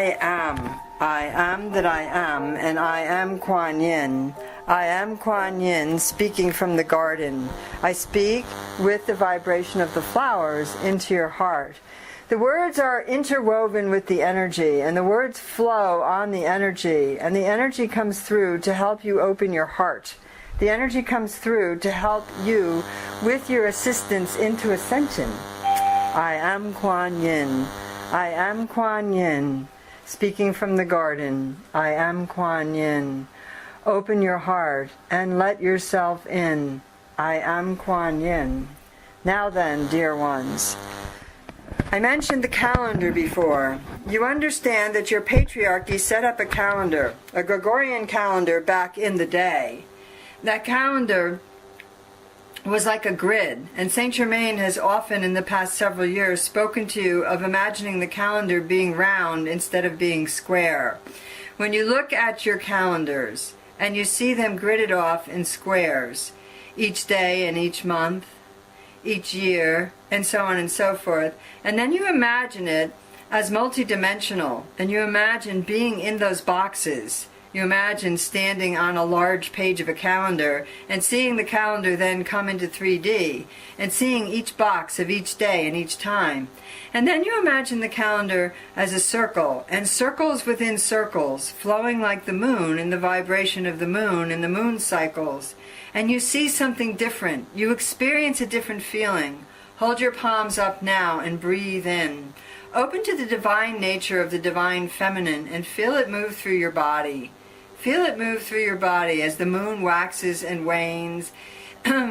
I am that I am, and I am Quan Yin. I am Quan Yin, speaking from the garden. I speak with the vibration of the flowers into your heart. The words are interwoven with the energy, and the words flow on the energy, and the energy comes through to help you open your heart. The energy comes through to help you with your assistance into ascension. I am Quan Yin. I am Quan Yin, speaking from the garden. I am Quan Yin. Open your heart and let yourself in. I am Quan Yin. Now then, dear ones, I mentioned the calendar before. You understand that your patriarchy set up a calendar, a Gregorian calendar back in the day. That calendar was like a grid, and Saint Germain has often in the past several years spoken to you of imagining the calendar being round instead of being square. When you look at your calendars and you see them gridded off in squares, each day and each month, each year, and so on and so forth, and then you imagine it as multidimensional, and you imagine being in those boxes. You imagine standing on a large page of a calendar and seeing the calendar then come into 3D and seeing each box of each day and each time. And then you imagine the calendar as a circle, and circles within circles, flowing like the moon in the vibration of the moon and the moon cycles. And you see something different. You experience a different feeling. Hold your palms up now and breathe in. Open to the divine nature of the divine feminine and feel it move through your body. Feel it move through your body as the moon waxes and wanes.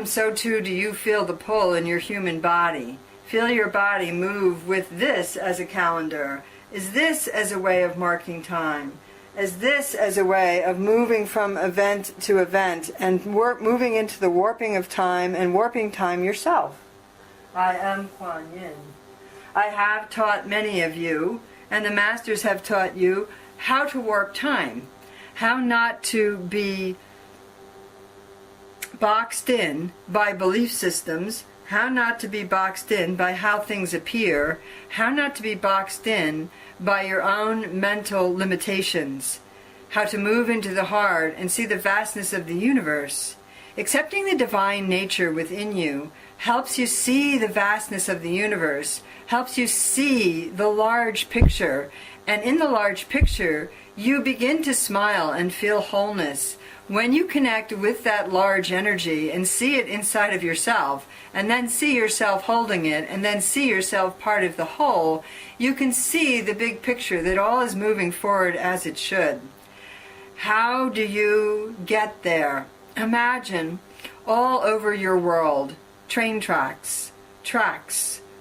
So too do you feel the pull in your human body. Feel your body move with this as a calendar. Is this as a way of marking time? Is this as a way of moving from event to event and moving into the warping of time and warping time yourself? I am Quan Yin. I have taught many of you, and the masters have taught you how to warp time. How not to be boxed in by belief systems, how not to be boxed in by how things appear, how not to be boxed in by your own mental limitations, how to move into the heart and see the vastness of the universe. Accepting the divine nature within you helps you see the vastness of the universe, helps you see the large picture, and in the large picture, you begin to smile and feel wholeness. When you connect with that large energy and see it inside of yourself, and then see yourself holding it, and then see yourself part of the whole, you can see the big picture that all is moving forward as it should. How do you get there? Imagine all over your world, train tracks,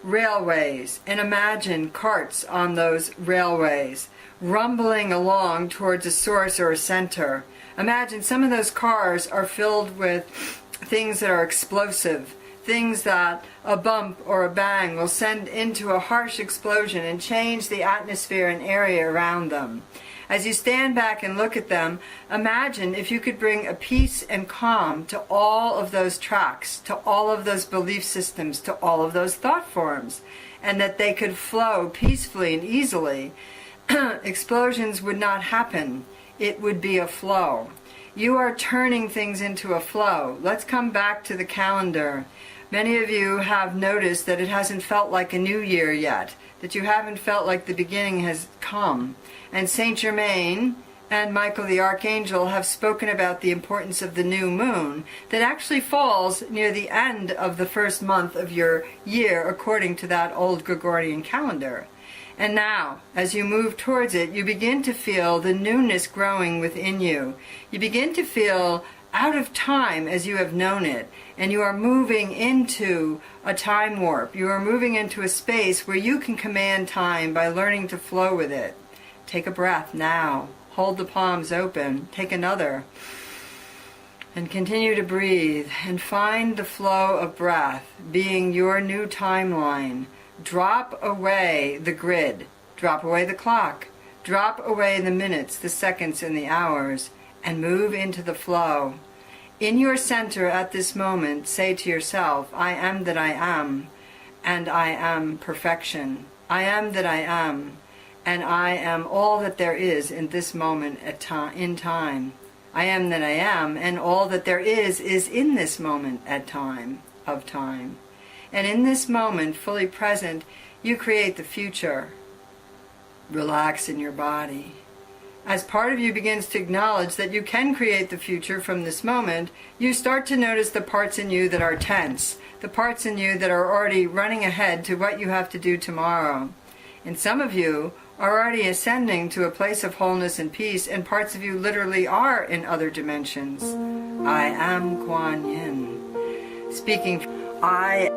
railways, and imagine carts on those railways, rumbling along towards a source or a center. Imagine some of those cars are filled with things that are explosive, things that a bump or a bang will send into a harsh explosion and change the atmosphere and area around them. As you stand back and look at them, imagine if you could bring a peace and calm to all of those tracks, to all of those belief systems, to all of those thought forms, and that they could flow peacefully and easily. Explosions would not happen. It would be a flow. You are turning things into a flow. Let's come back to the calendar. Many of you have noticed that it hasn't felt like a new year yet, that you haven't felt like the beginning has come. And Saint Germain and Michael the Archangel have spoken about the importance of the new moon that actually falls near the end of the first month of your year according to that old Gregorian calendar. And now, as you move towards it, you begin to feel the newness growing within you. You begin to feel out of time as you have known it, and you are moving into a time warp. You are moving into a space where you can command time by learning to flow with it. Take a breath now. Hold the palms open. Take another. And continue to breathe and find the flow of breath being your new timeline. Drop away the grid. Drop away the clock. Drop away the minutes, the seconds, and the hours, and move into the flow. In your center at this moment, say to yourself, I am that I am, and I am perfection. I am that I am, and I am all that there is in this moment in time. I am that I am, and all that there is in this moment of time. And in this moment, fully present, you create the future. Relax in your body. As part of you begins to acknowledge that you can create the future from this moment, you start to notice the parts in you that are tense, the parts in you that are already running ahead to what you have to do tomorrow. And some of you are already ascending to a place of wholeness and peace, and parts of you literally are in other dimensions. I am Quan Yin. Speaking, I